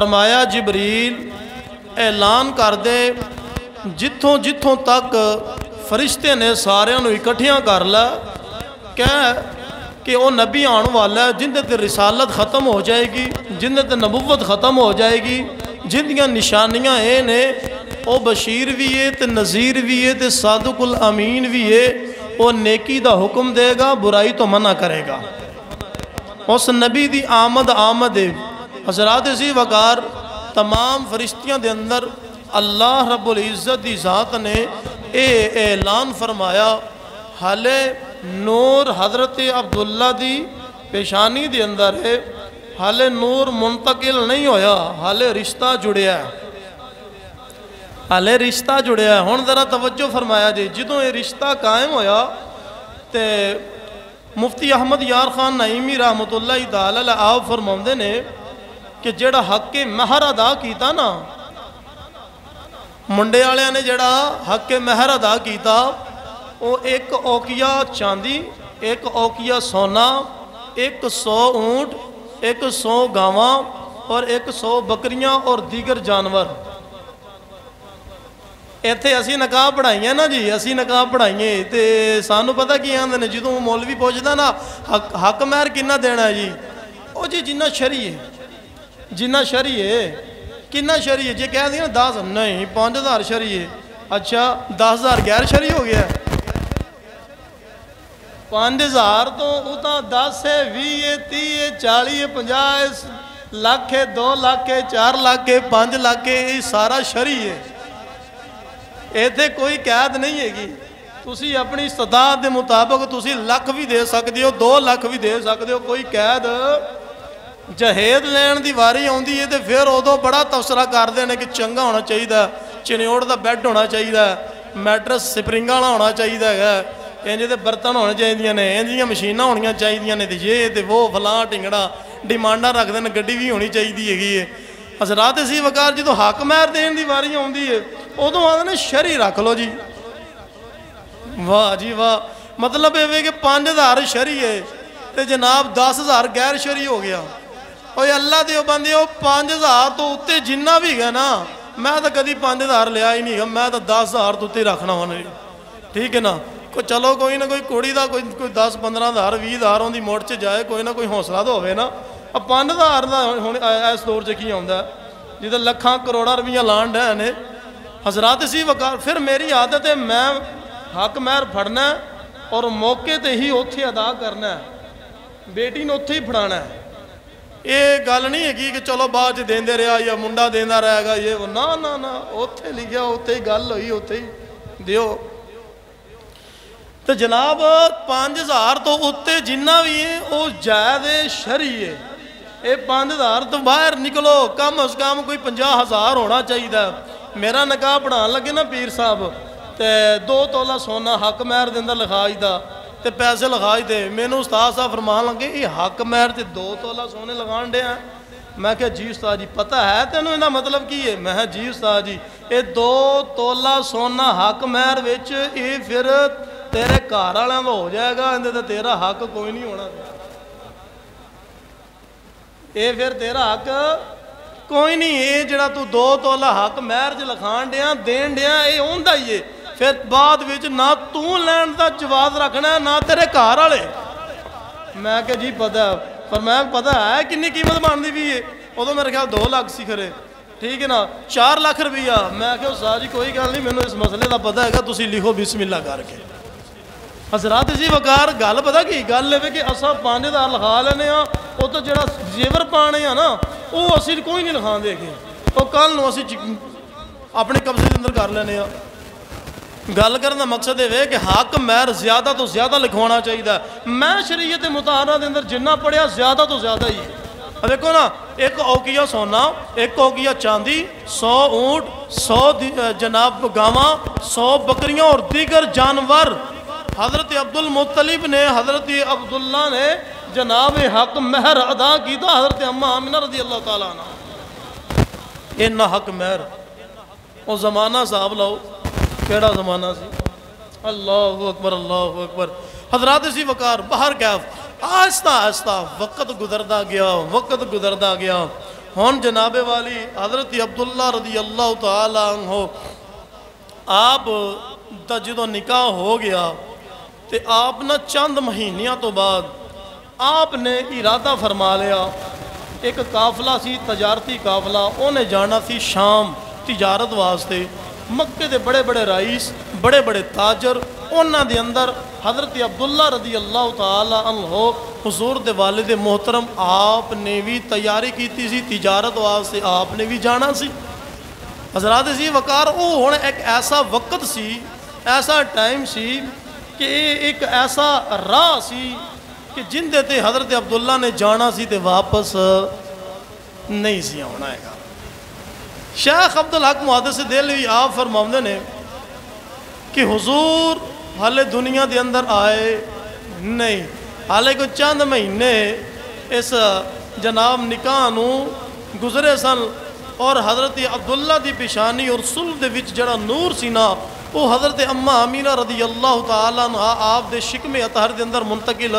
فرمایا جبریل اعلان کر دے جتھوں جتھوں تک فرشتے نے سارے نو اکٹھیاں کر لا کہ وہ نبی آن والا ہے جن تے رسالت ختم ہو جائے گی، جن تے نبوت ختم ہو جائے گی، جن دیاں نشانیاں اے نے وہ بشیر بھی ہے تے نذیر بھی ہے تے صادق الامین بھی ہے، وہ نیکی دا حکم دے گا، برائی تو منع کرے گا۔ اس نبی دی آمد حضرات اسی وقار تمام فرشتیاں دے اندر اللہ رب العزت دی ذات نے اعلان فرمایا، حالے نور حضرت عبداللہ دی پیشانی دے اندر ہے، حالے نور منتقل نہیں ہویا، حالے رشتہ جڑیا ہے، حالے رشتہ جڑیا ہے۔ ہون ذرا توجہ فرمایا جی، جدوں یہ رشتہ قائم ہویا تے مفتی احمد یار خان نعیمی رحمت اللہ تعالی علیہ آپ فرماؤندے نے کہ جڑا حق مہر ادا کیتا نا، منڈے والے نے جڑا حق مہر ادا کیتا، وہ ایک اوکیا چاندی، ایک اوکیا سونا، 100 اونٹ، 100 گاواں اور 100 بکریاں اور دیگر جانور۔ ایتھے اسی نکاح پڑھائیے نا جی، اسی نکاح پڑھائیے تے سانو پتہ کی آندے نے جدوں مولوی پوچھدا نا حق مہر کنا دینا ہے جی، او جی جنہ شرعی ہے، جنہ شرعی ہے، کنا شرعی ہے جی، کہہ دیا 10 نہیں 5000 شرعی ہے، اچھا 10000 غیر شرعی ہو گیا ہے، 5000 تو اتنا 10 ہے، 20 ہے، 30 ہے، 40 ہے، 50 لاکھ ہے، 2 لاکھ ہے، 4 لاکھ ہے، 5 لاکھ ہے، یہ سارا شرعی ہے۔ ایتھے کوئی قید نہیں ہے گی، تسی اپنی استطاعت دے مطابق تسی لاکھ بھی دے سکتے ہو، 2 لاکھ بھی دے سکتے ہو، کوئی قید۔ جہید لین دی واری ہوندی ہے تے پھر ادو بڑا تبصرہ کر دینے کہ چنگا ہونا چاہیے، چنیوڑ دا بیڈ ہونا چاہیے، میٹرس سپرنگ والا ہونا چاہیے، انجے دے برتن ہونے چاہیے نے، انجیاں مشیناں ہونیاں چاہیے نے، تے یہ تے وہ فلاں ٹنگڑا ڈیمانڈاں رکھ دین، گڈی بھی ہونی چاہیے ہے۔ حضرات اسی وقار جدو حق مہر دین دی واری ہوندی ہے ادو آدھے نے شرعی رکھ لو جی، واہ جی واہ، مطلب یہ کہ 5000 شرعی ہے تے جناب 10000 غیر شرعی ہو گیا۔ اوہ اللہ دیو بندے ہو 5000 تو اتے جنہ بھی گیا نا، میں تو کدی 5000 لیا ہی نہیں گا، میں تو 10000 تو اتے رکھنا ہونا، ٹھیک ہے نا۔ چلو کوئی نہ کوئی کوڑی دا کوئی 10 15,000 20,000 ہوندی موڑ چ جائے، کوئی نہ کوئی حوصلہ تو ہوئے نا۔ اب 5000 دا اس دور چ کی آندا ہے جدے لکھاں کروڑا روپیہ لانڈ ہے نے۔ حضرات اسی وقار پھر میری عادت ہے میں حق مہر پھڑنا ہے اور موقع تے ہی اتھے ادا کرنا ہے، بیٹی نے اتھے ہی پھڑانا ہے۔ یہ گل نہیں ہے کہ چلو بعد دیندے رہا یا منڈا دیندا رہے گا، یہ وہ نا نا نا، اتھے لکھیا اتھے ہی گل ہوئی، اتھے ہی دیو۔ تو جناب 5000 تو اتھے جنہ بھی ہیں وہ جائز شرعی ہے، یہ 5000 تو باہر نکلو، کم از کم کوئی 50,000 ہونا چاہیے۔ میرا نکاح پڑھان لگے نا پیر صاحب تے 2 تولہ سونا حق مہر دے اندر لکھائی دا تے پیسے لکھائی دے، میں نے استاد صاحب فرمان لگے یہ حق مہر تے 2 تولہ سونے لگان دے ہیں۔ میں کہا جی استاد جی پتہ ہے تینوں انہا مطلب کی ہے؟ میں کہا جی استاد جی یہ 2 تولہ سونا حق مہر وچ یہ پھر تیرے گھر والوں کا ہو جائے گا، اندے تے تیرا حق کوئی نہیں ہونا، یہ پھر تیرا حق کوئی نہیں، یہ جڑا تو 2 تولہ حق مہر چ لکھان دیا دین دیا یہ ہوندا ہی ہے، پھر بعد وچ نہ تو لین دا جواز رکھنا ہے نہ تیرے گھر والے۔ میں کہ جی پتہ ہے، پر میں پتہ ہے کنی قیمت بندی بھی ہے، ادو میرے خیال 2 لاکھ سی کھرے، ٹھیک ہے نا، 4 لاکھ روپیہ۔ میں کہ استاد جی کوئی گل نہیں، مینوں اس مسئلے دا پتہ ہے گا، تسی لکھو بسم اللہ کر کے۔ حضرات اسی وقار گل پتہ کی گل ہے کہ اساں 5000 لکھا لینے ہاں، وہ تو جڑا زیور پانے ہیں نا وہ اسی کوئی نہیں لکھان دے کے، وہ کل نو اسی اپنے قبضے کے اندر کر لینے ہاں۔ گل کرنے کا مقصد یہ ہے کہ حق مہر زیادہ تو زیادہ لکھوانا چاہیے۔ میں شریعت مطہرہ دے اندر جنہ پڑھیا زیادہ تو زیادہ ہی ہے۔ دیکھو نا، 1 اوکیا سونا، 1 اوکیا چاندی، 100 اونٹ، 100 جناب گاواں، 100 بکریاں اور دیگر جانور۔ حضرت عبد المطلب نے، حضرت عبداللہ نے جناب حق مہر ادا کی تھا، حضرت اماں آمنہ رضی اللہ تعالیٰ عنہ۔ انہ حق مہر وہ زمانہ صاحب لاؤ کیڑا زمانہ سی، اللہ اکبر اللہ اکبر۔ حضرات اسی وقار باہر کیف آہستہ آہستہ وقت گزرتا گیا، وقت گزرتا گیا، ہون جناب والی حضرت عبداللہ رضی اللہ تعالیٰ عنہ آپ دا جدو نکاح ہو گیا تے آپ نہ چند مہینیاں تو بعد آپ نے ارادہ فرما لیا ایک قافلہ سی تجارتی قافلہ انہیں جانا سی شام تجارت واسطے مکے دے بڑے بڑے رئیس بڑے بڑے تاجر انہاں دے اندر حضرت عبداللہ رضی اللہ تعالی عنہ حضور دے والد محترم آپ نے بھی تیاری کیتی سی تجارت واسطے آپ نے بھی جانا سی حضرات سی وقار او ہن ایک ایسا وقت سی ایسا ٹائم سی کہ ایک ایسا راہ سی کہ جن دے تے حضرت عبداللہ نے جانا سی تے واپس نہیں سی آنا ہے گا شیخ عبدالحق محدث دہلوی آپ فرماؤندے نے کہ حضور حالے دنیا دے اندر آئے نہیں حالے کو چند مہینے اس جناب نکاح نو گزرے سن اور حضرت عبداللہ دی پیشانی اور صلح دے وچ جڑا نور سی نا وہ حضرت اماں امینہ رضی اللہ تعالیٰ عنہ آپ دے شکم اطہر دے اندر منتقل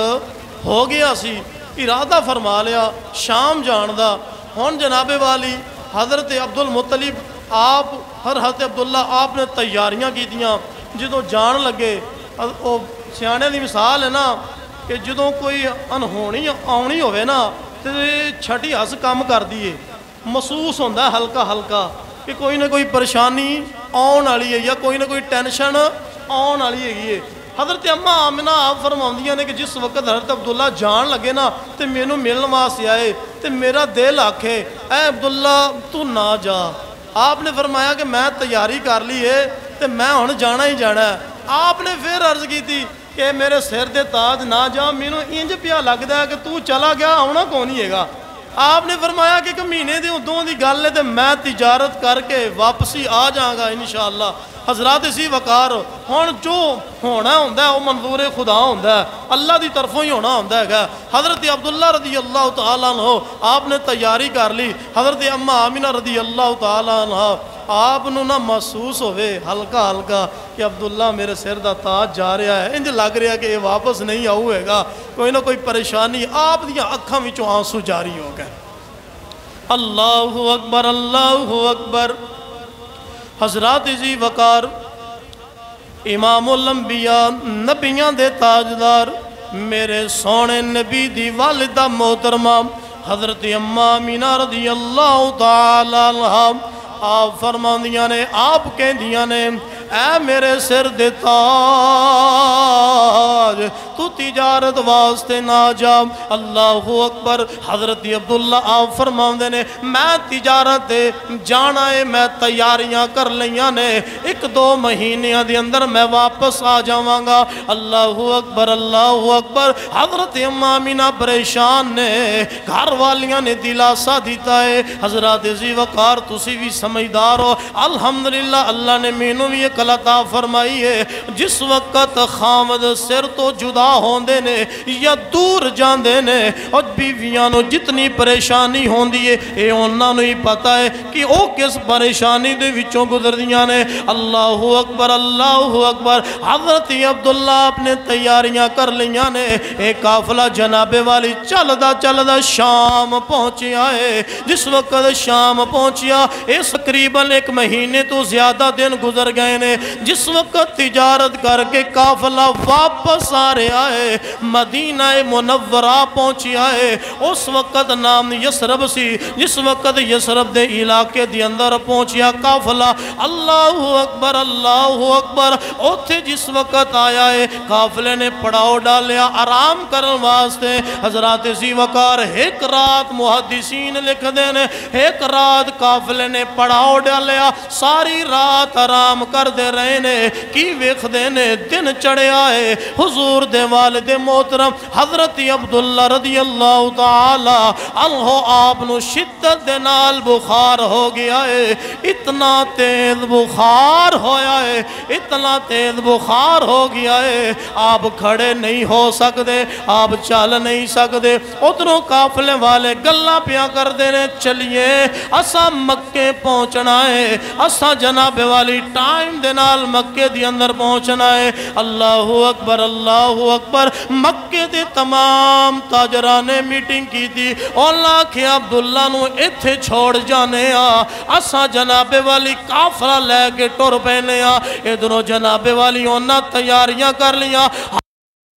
ہو گیا سی ارادہ فرما لیا شام جان دا ہون جناب والی حضرت عبدالمطلب آپ حضرت عبداللہ آپ نے تیاریاں کی دیاں جدوں جان لگے وہ سیانے دی مثال ہے نا کہ جدوں کوئی انہونی آنی ہوئے نا تو چھٹی ہس کام کر دیئے محسوس ہوندہ ہے ہلکا ہلکا کہ کوئی نہ کوئی پریشانی آن والی ہے یا کوئی نہ کوئی ٹینشن آن والی ہے حضرت اماں آمنہ آپ فرماؤندیاں نے کہ جس وقت حضرت عبداللہ جان لگے نا تے مینوں ملن واسطے آئے تے میرا دل آکھے اے عبداللہ تو نہ جا آپ نے فرمایا کہ میں تیاری کر لی ہے تے میں ہن جانا ہی جانا ہے آپ نے پھر عرض کی تھی کہ میرے سر دے تاج نہ جا مینوں انج پیا لگدا ہے کہ تو چلا گیا آنا کون ہی ہے گا آپ نے فرمایا کہ مہینے دے ادوں دی گل ہے تے میں تجارت کر کے واپسی آ جاؤں گا انشاءاللہ حضرات اسی وقار ہون جو ہونا ہوندہ ہے وہ منظور خدا ہوندہ ہے اللہ دی طرفوں ہی ہونا ہوندہ ہے حضرت عبداللہ رضی اللہ تعالیٰ عنہ آپ نے تیاری کر لی حضرت اماں آمینہ رضی اللہ تعالیٰ عنہ آپ نہ محسوس ہوئے ہلکا ہلکا کہ عبداللہ میرے سر دا تاج جا رہا ہے انج لگ رہا ہے کہ یہ واپس نہیں آؤے گا کوئی نہ کوئی پریشانی آپ دیاں اکھاں وچوں آنسو جاری ہو گئے اللہ اکبر اللہ اکبر حضرات ذی وقار امام الانبیاء نبیاں دے تاجدار میرے سونے نبی دی والدہ محترمہ حضرت اماں آمینہ رضی اللہ تعالیٰ عنہ آپ فرماندیاں نے آپ کہندیاں نے اے میرے سر دے تاج تو تجارت واسطے نہ جا اللہ اکبر حضرت عبداللہ آپ فرماندے نے میں تجارت دے جانا ہے میں تیاریاں کر لیاں نے ایک دو مہینیاں دے اندر میں واپس آ جاواں گا اللہ اکبر اللہ اکبر حضرت اماں آمینہ پریشان نے گھر والیاں نے دلاسا دیتا ہے حضرات ذی وقار تسی بھی سمجھدار ہو الحمدللہ اللہ نے مینوں بھی ایک عطا فرمائی ہے جس وقت خامد سر تو جدا ہوندے نے یا دور جاندے نے اور بیویاں نو جتنی پریشانی ہوندی ہے اے انہاں نو ہی پتہ ہے کہ او کس پریشانی دے وچوں گزر دیاں نے اللہ اکبر اللہ اکبر حضرت عبداللہ اپنے تیاریاں کر لیاں نے ایک قافلہ جناب والی چلدا شام پہنچیا ہے جس وقت شام پہنچیا اس تقریباً ایک مہینے تو زیادہ دن گزر گئے نے جس وقت تجارت کر کے قافلہ واپس آ رہا ہے مدینہ منورہ پہنچیا ہے اس وقت نام یسرب سی جس وقت یسرب دے علاقے دی اندر پہنچیا قافلہ اللہ اکبر اوتھے جس وقت آیا ہے قافلے نے پڑاؤ ڈالیا آرام کرن واسطے حضرات ذی وقار ایک رات محدثین لکھ دینے ایک رات قافلے نے پڑاؤ ڈالیا ساری رات آرام کر دے رہے نے کی ویکھ دینے دن چڑھے آئے حضور دے والد محترم حضرت عبداللہ رضی اللہ تعالی عنہ آپ نو شدت دے نال بخار ہو گیا ہے اتنا تیز بخار ہویا ہے اتنا تیز بخار ہو گیا ہے آپ کھڑے نہیں ہو سکتے آپ چل نہیں سکتے ادھروں قافلے والے گلاں پیا کر دینے چلیے اسا مکے پہنچنا ہے اسا جناب والی ٹائم دے نال مکے دی اندر پہنچنا ہے۔ اللہ اکبر اللہ اکبر۔ مکے دے تمام تاجران نے میٹنگ کی تھی، اللہ کہ عبداللہ نو ایتھے چھوڑ جانے اساں جناب والی کافرہ لے کے ٹر پینے ادھروں جناب والی انہاں تیاریاں کر لیا۔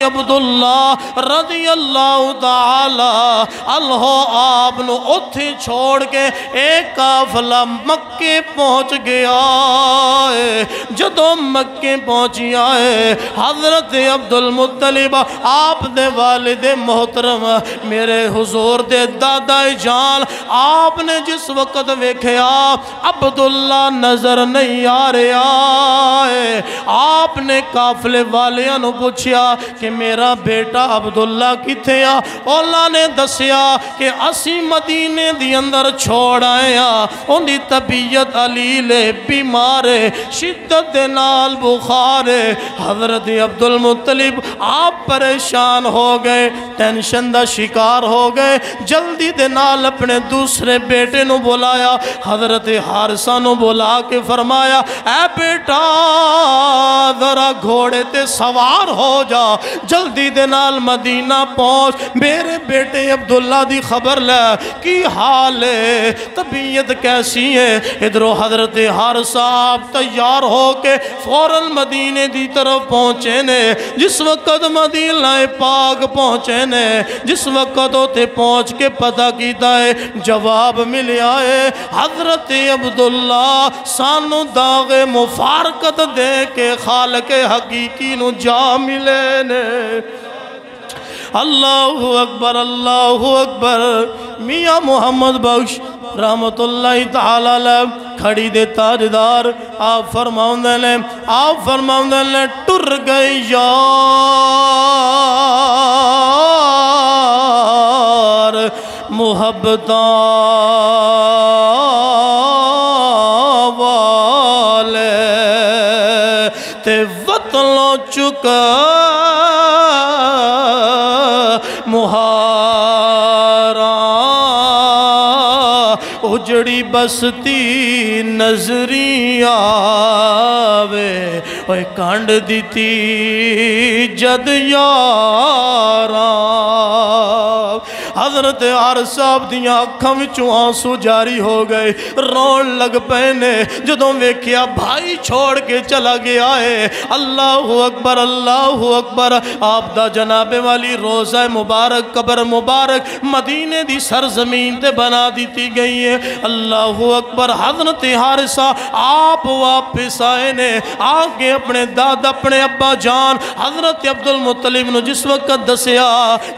عبداللہ رضی اللہ تعالی عنہ آپ نو اتھے چھوڑ کے ایک قافلہ مکے پہنچ گیا ہے۔ جدوں مکے پہنچی آئے حضرت عبدالمطلب آپ دے والد محترم میرے حضور دے دادا جان آپ نے جس وقت ویکھیا عبداللہ نظر نہیں آ رہا ہے، آپ نے قافلے والیاں نو پوچھیا کہ میرا بیٹا عبداللہ کتھے اللہ نے دسیا کہ اسی مدینے دی اندر چھوڑ آئے ان دی طبیعت علیل بیمار شدت نال بخار۔ حضرت عبدالمطلب آپ پریشان ہو گئے، ٹینشن دا شکار ہو گئے، جلدی دے نال اپنے دوسرے بیٹے نو بلایا، حضرت حارثہ نو بلا کے فرمایا اے بیٹا ذرا گھوڑے تے سوار ہو جا، جلدی دے نال مدینہ پہنچ، میرے بیٹے عبداللہ دی خبر لے کی حال ہے، طبیعت کیسی ہے۔ ادھروں حضرت حارثہ آپ تیار ہو کے فوراً مدینے دی طرف پہنچے نے۔ جس وقت مدینہ پاک پہنچے نے، جس وقت ہوتے پہنچ کے پتہ کیتا ہے جواب ملیا ہے حضرت عبداللہ سانو داغ مفارقت دے کے خالق حقیقی نو جا ملے نے۔ اللہ اکبر اللہ اکبر۔ میاں محمد بخش رحمت اللہ تعالیٰ علیہ کھڑی دے تاجدار آپ فرماؤں نے ٹر گئی یار محبتاں والے تے وطنوں چکا مہاراں اجڑی بستی نظری آوے اوے کانڈ دیتی جد یاراں۔ حضرت حارث صاحب دیاں اکھاں وچوں آنسو جاری ہو گئے، رون لگ پینے جدوں ویکھیا بھائی چھوڑ کے چلا گیا ہے۔ اللہ اکبر اللہ اکبر۔ آپ دا جناب والی روزہ مبارک قبر مبارک مدینے دی سرزمین تے بنا دیتی گئی ہے۔ اللہ اکبر۔ حضرت حارثہ آپ واپس آئے نے، آگے اپنے دادا اپنے ابا جان حضرت عبدالمطلب نو جس وقت دسیا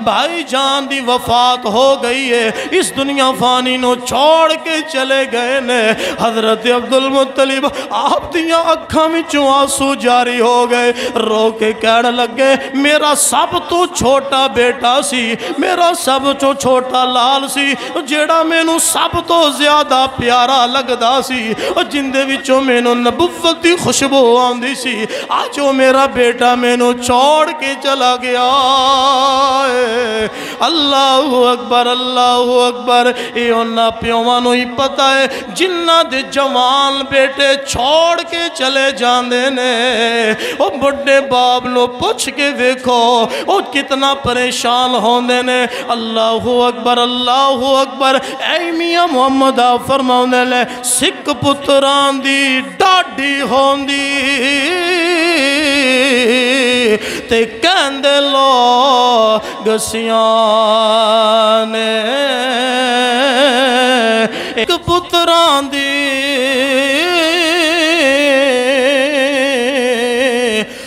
بھائی جان دی وفات ہو گئی ہے، اس دنیا فانی نو چھوڑ کے چلے گئے نے، حضرت عبدالمطلب آپ دیاں اکھاں وچوں آنسو جاری ہو گئے، رو کے کہنے لگے میرا سب تو چھوٹا بیٹا سی، میرا سب تو چھوٹا لال سی، جیڑا میں نو سب تو زیادہ پیارا لگدا سی، جندے وچوں میں نو نبوت دی خوشبو آندی سی، آج وہ میرا بیٹا میں نو چھوڑ کے چلا گیا ہے۔ اللہ اکبر اللہ اکبر۔ یہ انہاں پیوانوں ہی پتہ ہے جنہ دے جوان بیٹے چھوڑ کے چلے جاندے نے، وہ بڑے باپ نو پوچھ کے ویکھو وہ کتنا پریشان ہوندے نے۔ اللہ اکبر اللہ اکبر۔ اے میاں محمد آپ فرماؤندے لے سکھ پتران دی ڈاڈی ہوندی تے کہندے لو گسیاں نے ایک پتران دی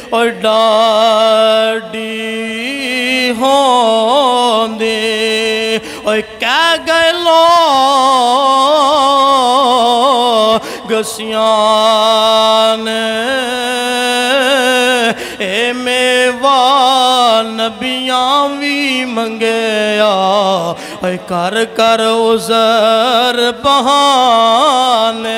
اور ڈاڈی ہوندی اور کہہ گئے لو گسیاں نے اے میوہ نبیاں وی منگیا اے کر کر عذر بہانے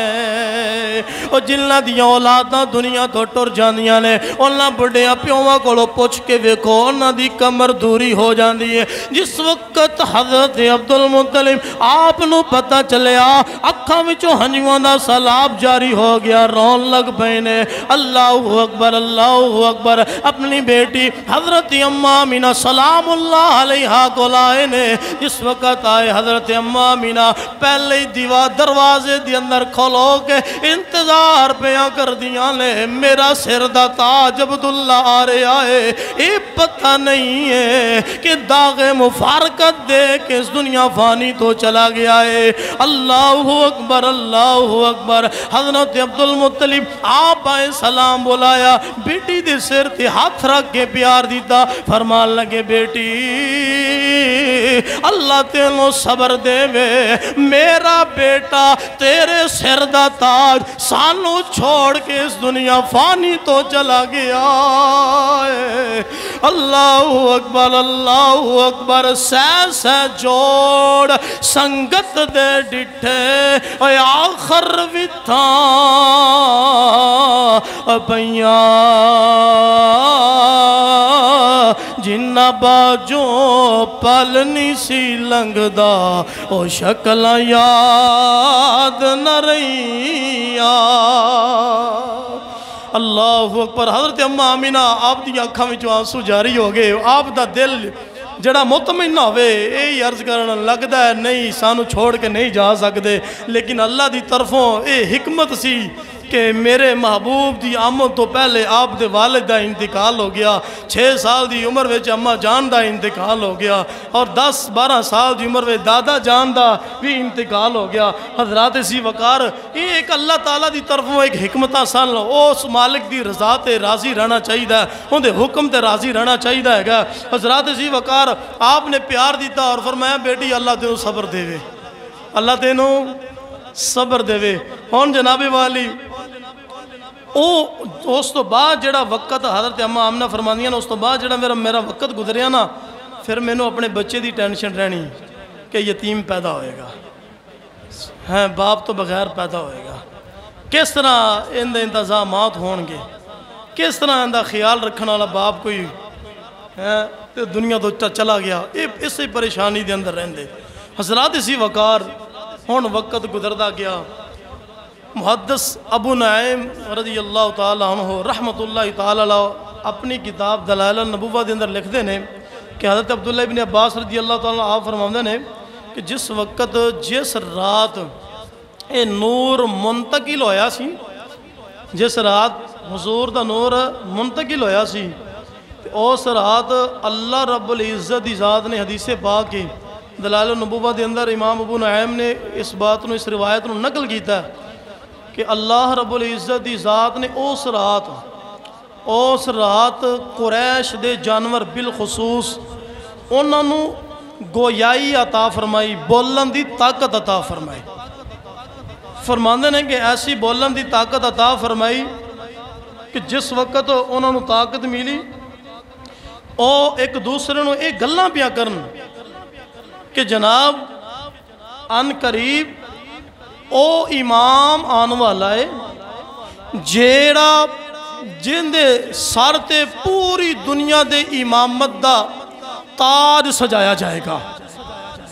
او جنہاں دیاں اولاداں دنیا تو ٹر جاندیاں نے انہاں بڑیاں پیوواں کولوں پوچھ کے ویکھو انہاں دی کمر دوری ہو جاندی ہے جس وقت حضرت عبدالمطلب آپ نو پتہ چلیا اکھاں وچوں ہنجواں دا سیلاب جاری ہو گیا رون لگ پئے نے اللہ اکبر اپنی بیٹی حضرت اماں آمینہ سلام اللہ علیہا کو لائے نے جس وقت آئے حضرت اماں آمینہ پہلے دیوار دروازے دی اندر کھولو کے انتظار پیاں کر دیاں لے میرا سر دا تاج عبداللہ آ رہے آئے یہ پتہ نہیں ہے کہ داغ مفارقت دے کہ اس دنیا فانی تو چلا گیا ہے اللہ اکبر حضرت عبدالمطلب آپ آئے سلام بولایا بیٹی دے سر تے ہاتھ رکھ کے پیار دیتا فرمان لگے بیٹی اللہ تینوں صبر دے وے میرا بیٹا تیرے سر دا تاج سانو چھوڑ کے اس دنیا فانی تو چلا گیا ہے اللہ اکبر سہ جوڑ سنگت دے ڈٹھے اے آخر ویتھاں پئیاں جنہ باجوں پلنی سی لنگدا او شکلاں یاد نہ رہیاں اللہ اکبر حضرت اماں آمینہ آپ دی آنکھاں وچوں آنسو جاری ہو گئے آپ دا دل جڑا مطمئن نہ ہوئے اے عرض کرنا لگدا ہے نہیں سانو چھوڑ کے نہیں جا سکدے لیکن اللہ دی طرفوں اے حکمت سی کہ میرے محبوب دی آمد تو پہلے آپ دے والد دا انتقال ہو گیا 6 سال دی عمر وچ اماں جان دا انتقال ہو گیا اور 10-12 سال دی عمر وچ دادا جان دا بھی انتقال ہو گیا حضرات سی وقار یہ ایک اللہ تعالیٰ دی طرفوں ایک حکمتہ سن اس مالک دی رضا تے راضی رہنا چاہیے ہے ان دے حکم تے راضی رہنا چاہیے ہے حضرات سی وقار آپ نے پیار دیتا اور فرمایا بیٹی اللہ تینوں صبر دے وے اللہ تینوں صبر دے وے ہون جناب والی اس تو بعد جڑا وقت حضرت اماں آمنہ فرماندیاں نا اس تو بعد جڑا میرا وقت گزریا نا پھر میں نے اپنے بچے دی ٹینشن رہنی کہ یتیم پیدا ہوئے گا باپ تو بغیر پیدا ہوئے گا کس طرح ان دے انتظامات ہون گے کس طرح ان دا خیال رکھنا والا باپ کوئی دنیا تو چلا گیا اس سے پریشانی دے اندر رہن دے حضرات اسی وقار ہون وقت گزردا گیا محدث ابو نعیم رضی اللہ تعالیٰ عنہ رحمت اللہ تعالیٰ اپنی کتاب دلائل النبوہ دے اندر لکھ دے نے کہ حضرت عبداللہ ابن عباس رضی اللہ تعالیٰ آپ فرماؤں نے کہ جس وقت جس رات اے نور منتقل ہویا سی جس رات حضور دا نور منتقل ہویا سی اس رات اللہ رب العزت دی ذات نے حدیث پاک کی دلائل النبوہ دے اندر امام ابو نعیم نے اس بات اس روایت نقل کیتا ہے کہ اللہ رب العزت دی ذات نے اس رات قریش دے جانور بالخصوص انہوں گویائی عطا فرمائی بولن دی طاقت عطا فرمائی فرماندے نے کہ ایسی بولن دی طاقت عطا فرمائی کہ جس وقت انہوں طاقت ملی او ایک دوسرے نو ایک گلاں پیا کرن کہ جناب ان قریب او امام آن والا ہے جیڑا جن دے سر تے پوری دنیا دے امامت دا تاج سجایا جائے گا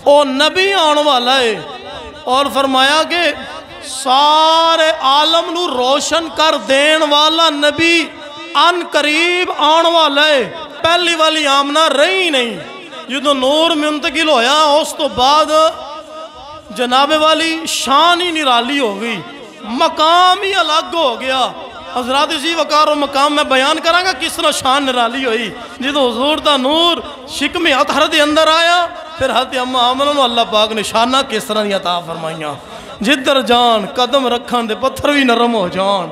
او نبی آن والا ہے اور فرمایا کہ سارے عالم نو روشن کر دین والا نبی ان قریب آن والا ہے پہلی والی آمنہ رہی نہیں جدو نور منتقل ہویا اس تو بعد جناب والی شان ہی نرالی ہو گئی مقام ہی الگ ہو گیا حضرات اسی وقار و مقام میں بیان کرانگا کس طرح شان نرالی ہوئی جدو حضور دا نور شکم اطہر دے اندر آیا پھر حضرت اماں آمنہ اللہ پاک نے شانہ کس طرح دی عطا فرمائیاں جدر جان قدم رکھن دے پتھر بھی نرم ہو جان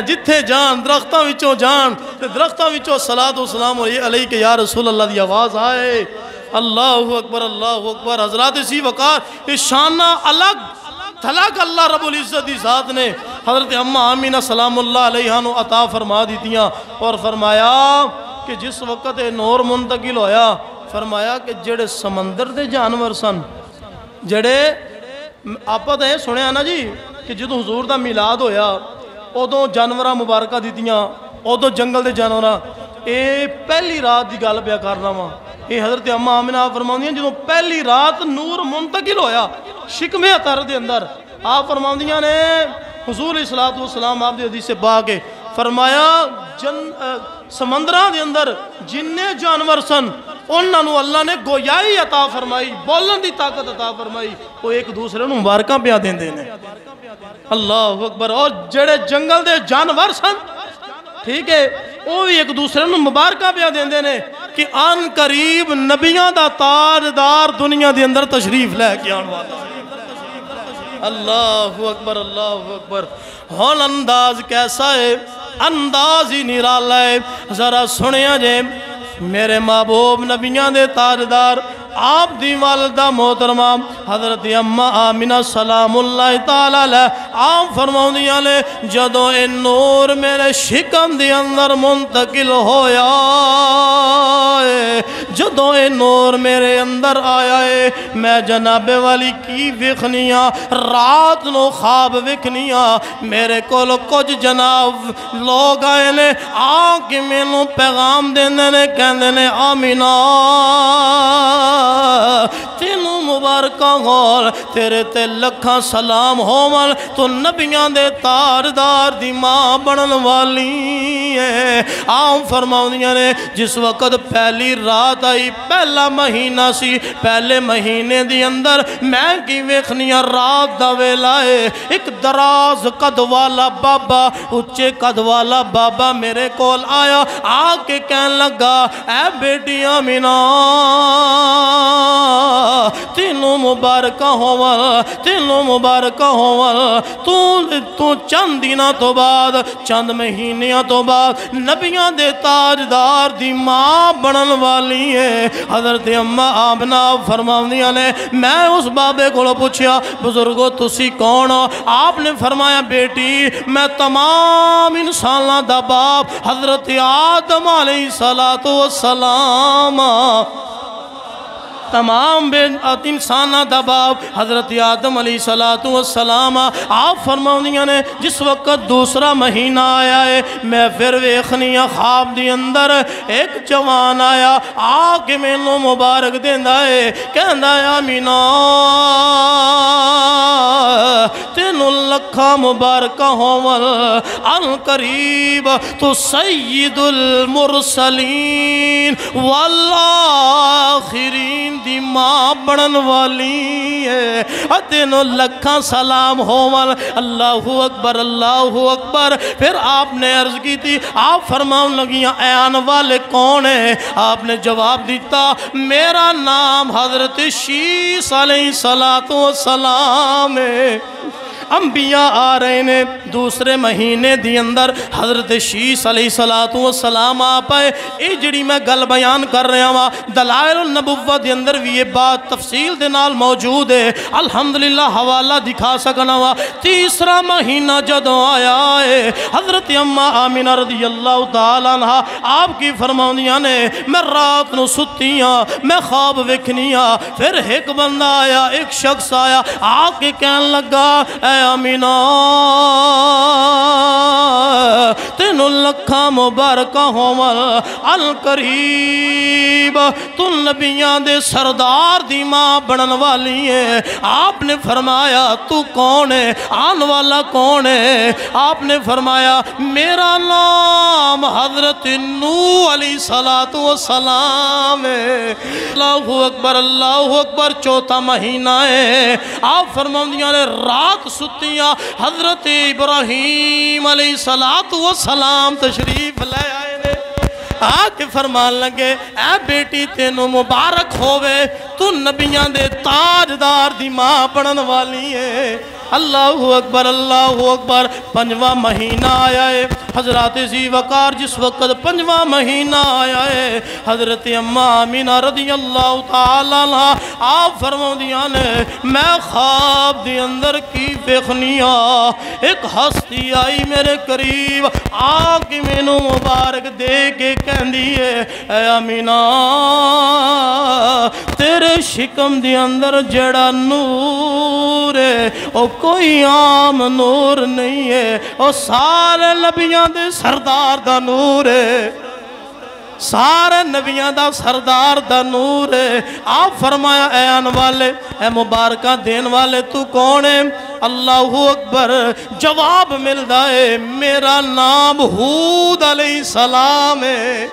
جتھے جان درختاں وچوں جان درختاں وچوں صلاۃ و سلام علیہ کہ یا رسول اللہ دی آواز آئے اللہ اکبر حضرات اسی وقار اس شانہ الگ تھلق اللہ رب العزت دی ذات نے حضرت اماں آمینہ سلام اللہ علیہ نو عطا فرما دیتیاں اور فرمایا کہ جس وقت نور منتقل ہویا فرمایا کہ جڑے سمندر دے جانور سن، جڑے آپ تو یہ سنیا نا جی کہ جدو حضور دا میلاد ہویا ادو جانوراں مبارکہ دیتیاں، ادو جنگل دے جانوراں، اے پہلی رات دی گل پیا کرنا وا، یہ حضرت اماں آمنہ فرماؤندیاں جدو پہلی رات نور منتقل ہویا شکمے اتر دے اندر، آپ فرماؤندیاں نے حضور علیہ السلام آپ دی حدیث سے پاک ہے فرمایا سمندران دے اندر جننے جانور سن انہاں نو اللہ نے گویائی عطا فرمائی، بولن دی طاقت عطا فرمائی، وہ ایک دوسرے نو مبارکاں پیا دین دینے، اللہ اکبر۔ اور جڑے جنگل دے جانور سن، ٹھیک ہے، وہ بھی ایک دوسرے نو مبارکاں پیا دین دینے کہ آن قریب نبیاں دا تاجدار دنیا دے اندر تشریف لے کے آن والا۔ اللہ اکبر، اللہ اکبر۔ ہون انداز کیسا ہے؟ انداز ہی نرالا ہے، ذرا سنیا جے میرے محبوب نبیاں دے تاجدار آپ دی والدہ محترمہ حضرت اماں آمنہ سلام اللہ تعالیٰ علیہ آپ فرماؤندیاں لے جدو اے نور میرے شکم دی اندر منتقل ہویا ہے، جدو اے نور میرے اندر آیا ہے، میں جناب والی کی وکھنیاں رات نو خواب وکھنیاں، میرے کول کچھ جناب لوگ آئے نے آکے میں نو پیغام دینے نے کہنے نے آمنہ تینوں مبارکہ غول تیرے تے لکھاں سلام ہومن، تو نبیاں دے تاجدار دی ماں بنن والی ہے۔ آپ فرماؤندیاں نے جس وقت پہلی رات آئی، پہلا مہینہ سی، پہلے مہینے دی اندر میں کی ویکھنیاں رات دا ویلا ہے، ایک دراز قد والا بابا، اچھے قد والا بابا میرے کول آیا، آکے کہن لگا اے بیٹی آمنہ تینوں مبارکہ ہوول، تینوں مبارکہ ہوول، تو چند دنوں تو بعد، چند مہینیاں تو بعد نبیاں دے تاجدار دی ماں بنن والی ہے۔ حضرت اماں آمنہ فرماؤندیاں نے میں اس بابے کو پوچھیا بزرگو تسی کون ہو؟ آپ نے فرمایا بیٹی میں تمام انساناں دا باپ حضرت آدم علیہ السلام، تمام انسانہ دا باپ حضرت آدم علیہ السلام۔ آپ فرماؤندیاں نے جس وقت دوسرا مہینہ آیا ہے میں پھر ویکھنیاں خواب دی اندر ایک جوان آیا، آکے میں نو مبارک دیندہ ہے، کہندہ ہے آمنہ تینوں لکھا مبارکہ ہوول، ان قریب تو سید المرسلین والآخرین دی ماں بنن والی ہے، تینوں لکھاں سلام ہوول، اللہ اکبر، اللہ اکبر۔ پھر آپ نے عرض کی تھی، آپ فرماؤں لگیاں اے آنے والے کون ہیں؟ آپ نے جواب دیتا میرا نام حضرت شیس علیہ السلام ہے۔ انبیاء آ رہے نے دوسرے مہینے دی اندر، حضرت شیس علیہ السلام آپ آئے، اے جڑی میں گل بیان کر رہا ہوں دلائل النبوہ دی اندر بھی یہ بات تفصیل دے نال موجود ہے، الحمدللہ حوالہ دکھا سکنا ہوا۔ تیسرا مہینہ جدوں آیا ہے حضرت اماں آمنہ رضی اللہ تعالیٰ عنہ آپ کی فرماؤندیاں نے میں رات نو ستیاں، میں خواب وکھنیاں، پھر ایک بندہ آیا، ایک شخص آیا، آکے کہن لگا اے آمنہ تینوں لکھاں مبارکہ ہوول، القریب تو نبیاں دے سردار دی ماں بنن والی ہے۔ آپ نے فرمایا تو کون ہے؟ آن والا کون ہے؟ آپ نے فرمایا میرا نام حضرت نوح علیہ السلام ہے۔ اللہ اکبر، اللہ اکبر۔ چوتھا مہینہ ہے، آپ فرماؤندیاں نے رات ستیاں حضرت ابراہیم علیہ السلام تشریف لے آئے نے، آکے فرمان لگے اے بیٹی تینوں مبارک ہوئے، تو نبیاں دے تاجدار دی ماں بنن والی ہے۔ اللہ اکبر اللہ اکبر۔ پنجواں مہینہ آیا ہے حضرات ذی وقار، جس وقت پنجواں مہینہ آیا ہے حضرت اماں آمینہ رضی اللہ تعالیٰ عنہ آپ فرماؤندیاں نے میں خواب دی اندر کی ویکھنیا ایک ہستی آئی میرے قریب آکے مینوں مبارک دے کے کہندی ہے اے آمینہ تیرے شکم دی اندر جڑا نور ہے او کوئی عام نور نہیں ہے، او سارے نبیاں دے سردار دا نور ہے، سارے نبیاں دا سردار دا نور ہے۔ آپ فرمایا اے آن والے اے مبارکہ دین والے تو کون ہے؟ اللہ اکبر جواب ملدا ہے میرا نام ہود علیہ السلام ہے۔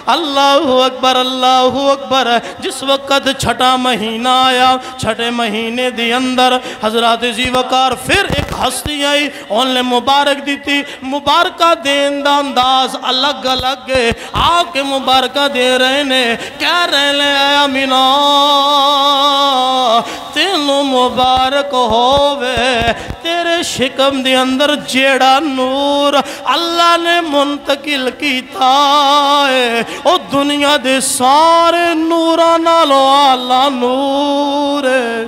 اللہ اکبر اللہ اکبر۔ جس وقت چھٹا مہینہ آیا چھٹے مہینے دی اندر حضرات ذی وقار پھر ایک ہستی آئی انہیں مبارک دیتی، مبارکہ دین دا انداز الگ الگ آکے مبارکہ دے رہے نے، کہہ رہے لے اے آمینہ تینوں مبارک ہووے تیرے شکم دی اندر جیڑا نور اللہ نے منتقل کیتا ہے او دنیا دے سارے نوراں نالوں اعلیٰ نور ہے،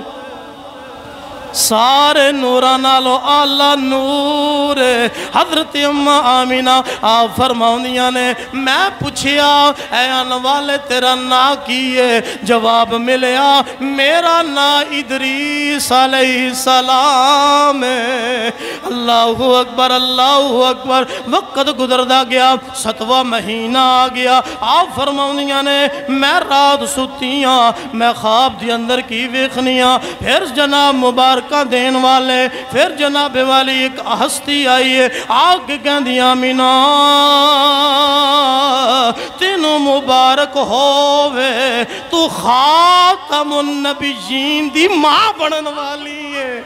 سارے نوراں نالوں اعلیٰ نور ہے۔ حضرت اماں آمینہ آپ فرماؤندیاں نے میں پوچھیا اے آن والے تیرا نا کیے؟ جواب ملیا میرا نا ادریس علیہ السلام ہے۔ اللہ اکبر اللہ اکبر۔ وقت گزردا گیا، 7واں مہینہ آ گیا، آپ فرماؤندیاں نے میں رات ستیاں میں خواب دی اندر کی ویکھنیاں، پھر جناب مبارک کا دین والے پھر جناب والی ایک ہستی آئی ہے آگے کہندی آمینہ تینوں مبارک ہووے تو خاتم النبیین دی ماں بنن والی ہے۔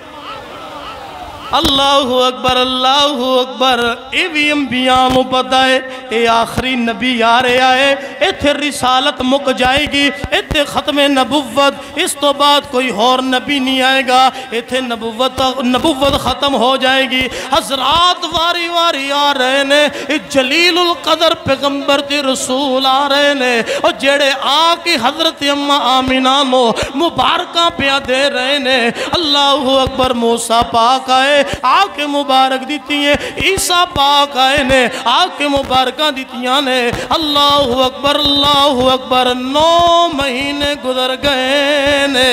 اللہ اکبر اللہ اکبر۔ اے بھی انبیاء مو پتہ ہے اے آخری نبی آ رہے آئے، ایتھے رسالت مک جائے گی، ایتھے ختم نبوت، اس تو بعد کوئی اور نبی نہیں آئے گا، ایتھے نبوت ختم ہو جائے گی۔ حضرات واری واری آ رہے نے، جلیل القدر پیغمبر تے رسول آ رہے نے، اور جڑے آ کے حضرت اماں آمینہ مبارکہ پیا دے رہے نے۔ اللہ اکبر۔ موسیٰ پاک آئے آکے مبارک دیتی ہیں، عیسیٰ پاک آئے نے آکے مبارکہ دیتیاں نے۔ اللہ اکبر اللہ اکبر۔ 9 مہینے گزر گئے نے،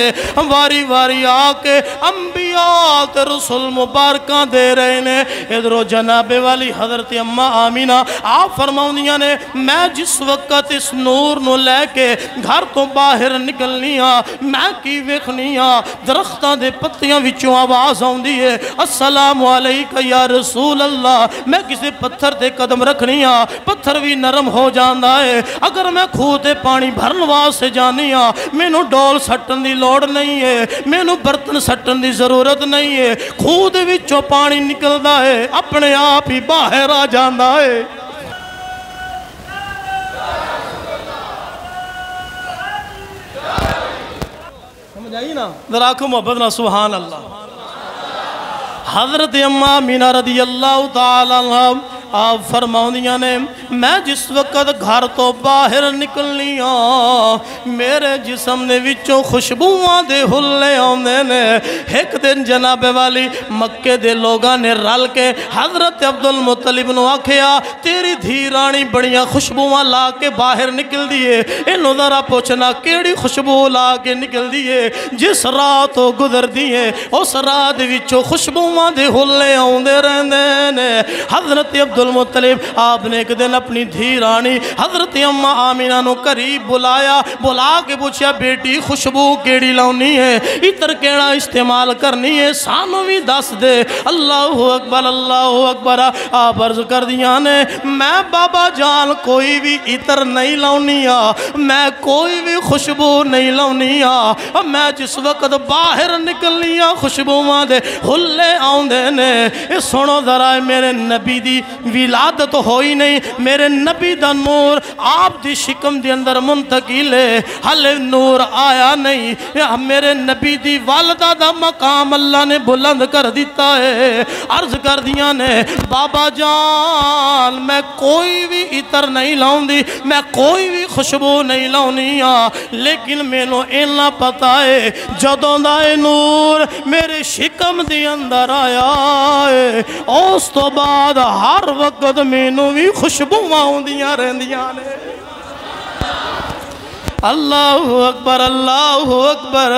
واری واری آکے انبیاء تے رسول مبارکہ دے رہے نے۔ ادھرو جناب والی حضرت اماں آمینہ آپ فرماؤندیاں نے میں جس وقت اس نور نو لے کے گھر تو باہر نکلنیاں میں کی ویکھنیاں درختاں دے پتیاں وچوں آواز آؤندی ہے السلام علیکہ یا رسول اللہ۔ میں کسی پتھر تے قدم رکھنیاں پتھر بھی نرم ہو جاندہ ہے، اگر میں کھوتے پانی بھرن واسطے جانیاں مینوں ڈول سٹن دی لوڑ نہیں ہے، مینوں برتن سٹن دی ضرورت نہیں ہے، کھوتے وچوں پانی نکلدا ہے اپنے آپ ہی باہر آ جاندہ ہے۔ سمجھ آئی نا؟ ذرا آنکھوں محبت نا سبحان اللہ۔ حضرت اماں آمینہ رضی اللہ تعالیٰ عنہ آپ فرماؤندیاں نے میں جس وقت گھر تو باہر نکلنیاں میرے جسم نے وچوں خوشبوواں دے ہلے آندے نے۔ ایک دن جناب والی مکے دے لوگاں نے رل کے حضرت عبدالمطلب نو آکھیا تیری دھی رانی بڑیاں خوشبوواں لا کے باہر نکل دیئے، انہوں ذرا پوچھنا کیڑی خوشبو لا کے نکل دیئے؟ جس رات ہو گزر دیئے اس رات وچوں خوشبوواں دے ہلے آندے رہندے نے۔ حضرت عبدالمطلب آپ نے ایک دن اپنی دھی رانی حضرت اماں آمینہ نو قریب بلا کے پوچھا بیٹی خوشبو کیڑی لاؤنی ہے، عطر کیڑا استعمال کرنی ہے، سانو بھی دس دے۔ اللہ اکبر اللہ اکبر۔ آپ عرض کر دیا نے میں بابا جان کوئی بھی عطر نہیں لاؤنی میں کوئی بھی خوشبو نہیں لاؤنی میں جس وقت باہر نکلنی خوشبوواں دے ہلے آؤندے نے۔ سنو ذرا میرے نبی دی ولادت ہوئی نہیں میرے نبی دا نور آپ دی شکم دی اندر منتقل ہے ہلے نور آیا نہیں میرے نبی دی والدہ دا مقام اللہ نے بلند کر دیتا ہے عرض کر دیا نے بابا جان میں کوئی بھی عطر نہیں لاؤں دی میں کوئی بھی خوشبو نہیں لاؤنی لیکن میں نو اینا پتا ہے جدوں دا نور میرے شکم دی اندر آیا ہے اس تو بعد ہر وقت میں نو بھی خوشبو آؤندیاں رہندیاں نے اللہ اکبر اللہ اکبر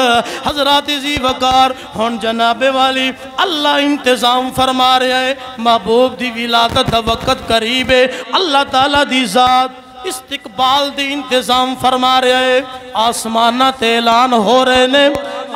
حضرات ذی وقار ہون جناب والی اللہ انتظام فرما رہے ہیں محبوب دی ولادت دا وقت قریب ہے اللہ تعالیٰ دی ذات استقبال دی انتظام فرما رہے ہیں آسمانہ تے اعلان ہو رہے نے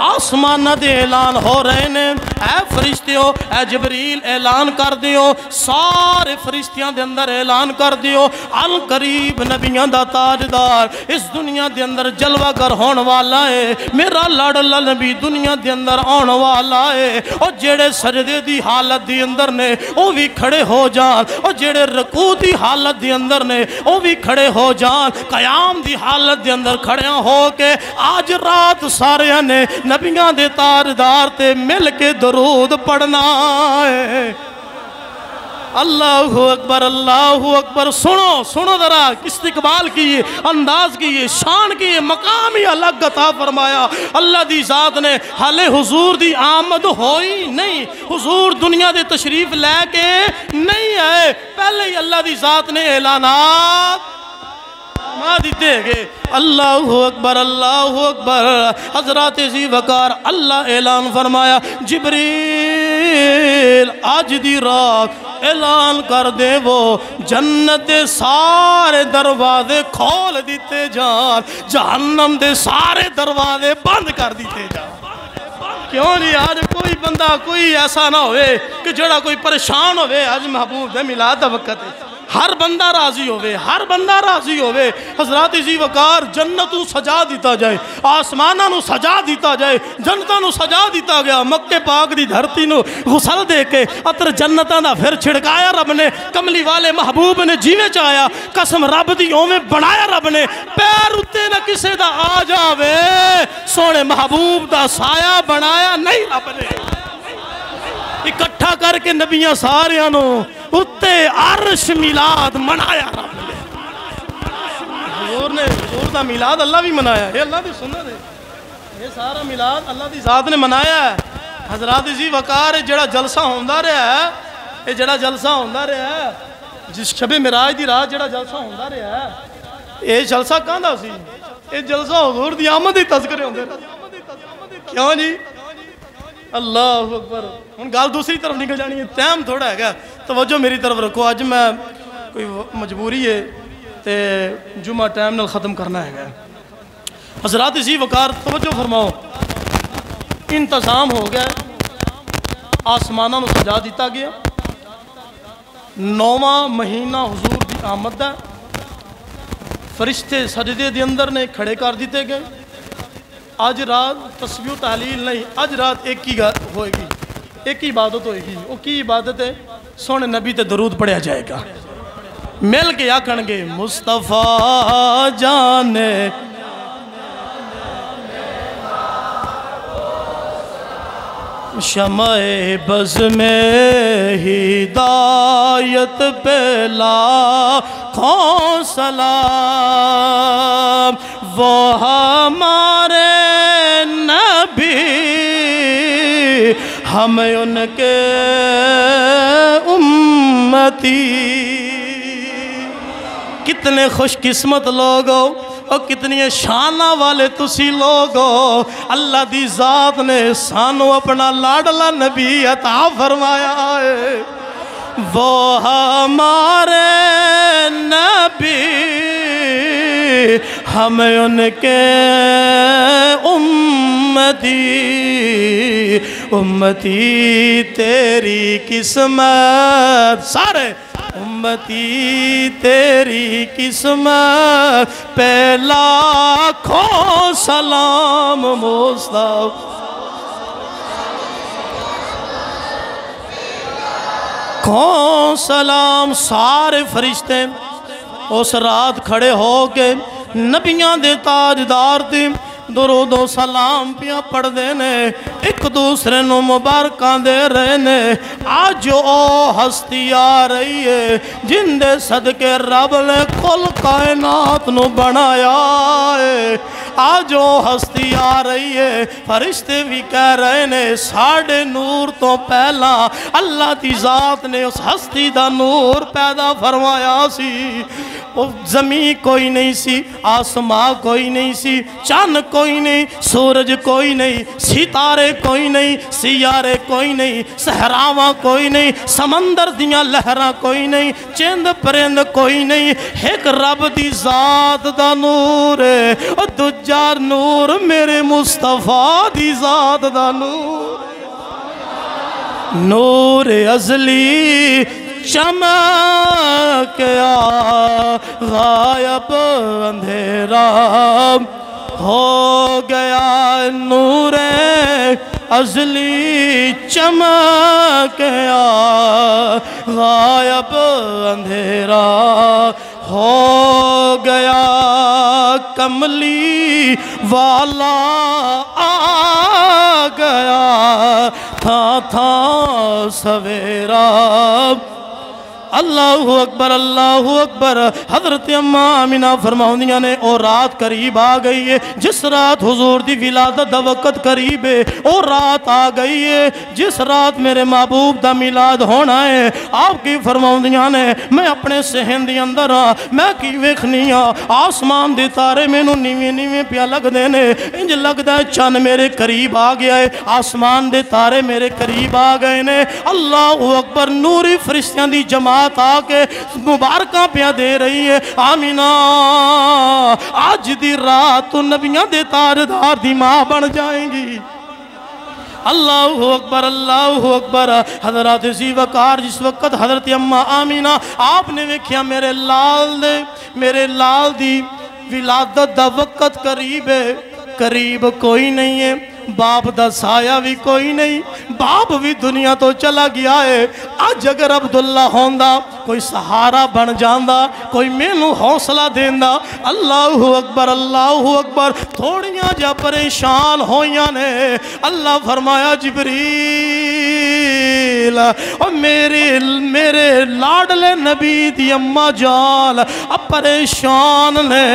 آسمانہ تے اعلان ہو رہے نے اے فرشتیوں اے جبریل اعلان کر دیو سارے فرشتیاں دے اندر اعلان کر دیو القریب نبیاں دا تاجدار اس دنیا دے اندر جلوہ گر ہون والا ہے میرا لاڈلا نبی دنیا دے اندر آن والا ہے اور جیڑے سجدے دی حالت دی اندر نے وہ بھی کھڑے ہو جان اور جیڑے رکوع دی حالت دی اندر نے وہ بھی کھڑے ہو جان قیام دی حالت دے اندر کھڑیاں ہو کے آج رات سارے نے نبیاں دے تاجدار تے مل کے درود پڑھنا ہے اللہ اکبر سنو ذرا استقبال کیے انداز کیے شان کیے مقام ہی الگ عطا فرمایا اللہ دی ذات نے حالے حضور دی آمد ہوئی نہیں حضور دنیا دے تشریف لے کے نہیں آئے پہلے ہی اللہ دی ذات نے اعلانات ما دیتے گے اللہ اکبر حضرات ذی وقار اللہ اعلان فرمایا جبریل آج دی رات اعلان کر دے وہ جنت سارے دروازے کھول دیتے جان جہنم دے سارے دروازے بند کر دیتے جان کیوں نہیں آج کوئی بندہ کوئی ایسا نہ ہوئے کہ جڑا کوئی پریشان ہوئے آج محبوب دے میلاد دا وقت ہے ہر بندہ راضی ہوئے حضرات ذی وقار جنتوں سجا دیتا جائے آسمانہ نو سجا دیتا جائے جنتوں نو سجا دیتا گیا مکہ پاک دی دھرتی نو غسل دے کے عطر جنتاں دا پھر چھڑکایا رب نے کملی والے محبوب نے جیوے چاہیا قسم رب دی اومیں بنایا رب نے پیر اتے نہ کسے دا آ جاوے سونے محبوب دا سایہ بنایا نہیں رب نے اکٹھا کر کے نبیاں ساریاں نو اتے عرش میلاد منایا رب نے حضور دا میلاد اللہ بھی منایا ہے اللہ بھی سنت ہے یہ سارا میلاد اللہ دی ذات نے منایا ہے حضرات ذی وقار جڑا جلسہ ہوندہ رہا ہے جس شب معراج دی رات جڑا جلسہ ہوندہ رہا ہے یہ جلسہ کہاں دا سی یہ جلسہ حضور دی آمد ہی تذکرے ہوندے کیوں جی اللہ اکبر ان گال دوسری طرف نکل جانی ہے ٹائم تھوڑا ہے گا توجہ میری طرف رکھو آج میں کوئی مجبوری ہے تے جمعہ ٹائم نال ختم کرنا ہے گا حضرات ذی وقار توجہ فرماؤ انتظام ہو گیا آسمانہ نو سجا دیتا گیا 9واں مہینہ حضور دی آمد ہے فرشتے سجدے دی اندر نے کھڑے کر دیتے گئے آج رات تسبیح و تحلیل نہیں آج رات ایک ہی ہوئے گی ایک ہی عبادت ہوئے گی وہ کی عبادت ہے سونے نبی تے درود پڑھیا جائے گا مل کے آکھن گے مصطفیٰ جانے شمع بز میں ہدایت پہ لاکھوں سلام وہ ہمارے نبی ہم ان کے امتی کتنے خوش قسمت لوگ ہو اور کتنی شانہ والے تسی لوگ ہو اللہ دی ذات نے سانو اپنا لاڈلا نبی عطا فرمایا ہے وہ ہمارے نبی ہم ان کے امتی تیری قسمت سارے امتی تیری قسمت پہ لاکھوں سلام مصطفیٰ لاکھوں سلام سارے فرشتے اس رات کھڑے ہو کے نبیاں دے تاجدار دے درود و سلام پیا پڑھ دینے ایک دوسرے نو مبارکاں دے رہنے آج او ہستی آ رہی ہے جن دے صدقے رب نے کل کائنات نو بنایا ہے آج او ہستی آ رہی ہے فرشتے بھی کہہ رہے نے ساڑھے نور تو پہلا اللہ دی ذات نے اس ہستی دا نور پیدا فرمایا سی زمین کوئی نہیں سی آسمان کوئی نہیں سی چاند کوئی نہیں سورج کوئی نہیں ستارے کوئی نہیں سیارے کوئی نہیں صحراواں کوئی نہیں سمندر دیاں لہراں کوئی نہیں چند پرند کوئی نہیں ایک رب دی ذات دا نور ہے اور دوجا نور میرے مصطفیٰ دی ذات دا نور نور ازلی چمکیا غائب اندھیرا ہو گیا نور ازلی چمکیا غائب اندھیرا ہو گیا کملی والا آ گیا تھا سویرا اللہ اکبر حضرت اماں آمینہ فرماؤندیاں نے او رات قریب آ گئی ہے جس رات حضور دی ولادت دا وقت قریب ہے او رات آ گئی ہے جس رات میرے محبوب دا میلاد ہونا ہے آپ کی فرماؤندیاں نے میں اپنے سہن دی اندر میں کی ویکھنی آسمان دے تارے میں نو نیویں پیا لگ دینے انج لگ دا چن میرے قریب آ گیا ہے آسمان دے تارے میرے قریب آ گئے نے اللہ اکبر نوری فرشتیاں دی جماعت آکے مبارکہ پیا دے رہی ہے آمینہ آج دی رات تو نبیاں دے تاجدار دی ماں بن جائیں گی اللہ اکبر حضرات ذی وقار جس وقت حضرت اماں آمینہ آپ نے ویکھیا میرے لال دی ولادت دا وقت قریب ہے قریب کوئی نہیں ہے باپ دا سایہ بھی کوئی نہیں باپ بھی دنیا تو چلا گیا ہے آج اگر عبداللہ ہوندہ کوئی سہارا بن جاندہ کوئی مینو حوصلہ دیندہ اللہ اکبر تھوڑیاں جا پریشان ہویاں نے اللہ فرمایا جبریل اور میرے لاڈلے نبی دی اماں جان اب پریشان نے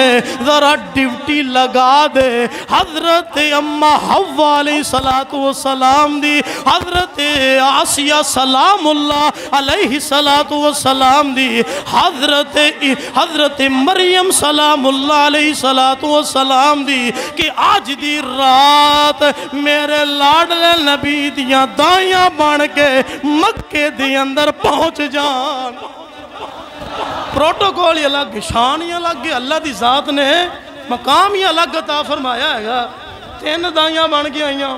ذرا ڈیوٹی لگا دے حضرت اماں حوا علیہ السلام دی حضرت آسیہ سلام اللہ علیہ السلام دی حضرت مریم سلام اللہ علیہ السلام دی کہ آج دی رات میرے لاڈلے نبی دیاں دائیاں بن کے مکے دی اندر پہنچ جان پروٹوکول ہی الگ شان ہی الگ اللہ دی ذات نے مقام ہی الگ عطا فرمایا ہے گا تین دائیاں بن کے آئیاں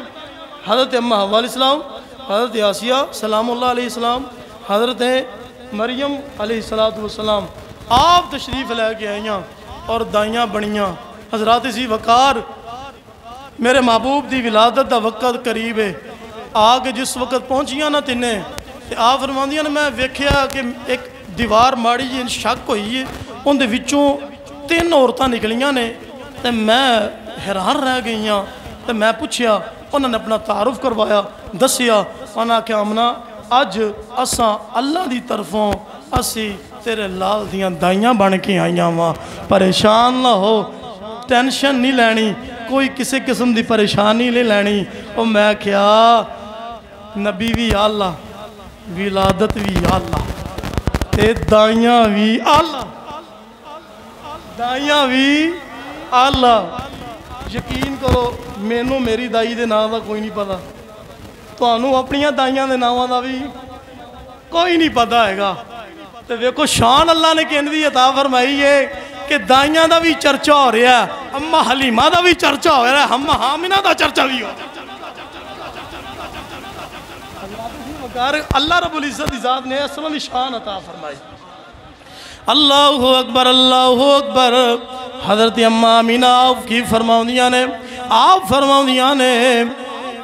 حضرت اماں حوا علیہ السلام حضرت آسیہ سلام اللہ علیہ السلام حضرت مریم علیہ السلام آپ تشریف لے کے آئیاں اور دائیاں بنیاں حضرات ذی وقار میرے محبوب دی ولادت دا وقت قریب ہے آگے جس وقت پہنچیاں نہ تینے آپ فرماندیاں نے میں ویکھیا کہ ایک دیوار ماڑی جی شک ہوئی ہے ان دے وچوں 3 عورتاں نکلیاں نے تے میں حیران رہ گئیاں تے میں پوچھیا انہوں نے اپنا تعارف کروایا دسیا انہاں کہ آمنہ اج اساں اللہ دی طرفوں اسی تیرے لال دیاں دائیاں بن کے آئیاں وہاں پریشان نہ ہو ٹینشن نہیں لینی کوئی کسی قسم دی پریشانی نہیں لینی اور میں کیا نبی بھی اللہ ولادت بھی اللہ تے دائیاں بھی اللہ دائیاں بھی اللہ یقین کرو مینوں میری دائی دے نام دا کوئی نہیں پتا تانوں اپنیاں دائیاں دے ناماں دا بھی کوئی نہیں پتا ہے گا تے ویکھو شان اللہ نے کہن دی عطا فرمائی ہے کہ دائیاں دا بھی چرچا ہو رہا ہے اماں حلیمہ دا بھی چرچا ہو رہا ہے اماں آمنہ دا چرچا بھی ہو اللہ رب العزت دی ذات نے اس والی شان عطا فرمائی اللہ اکبر حضرت اماں آمینہ آپ کی فرماؤندیاں نے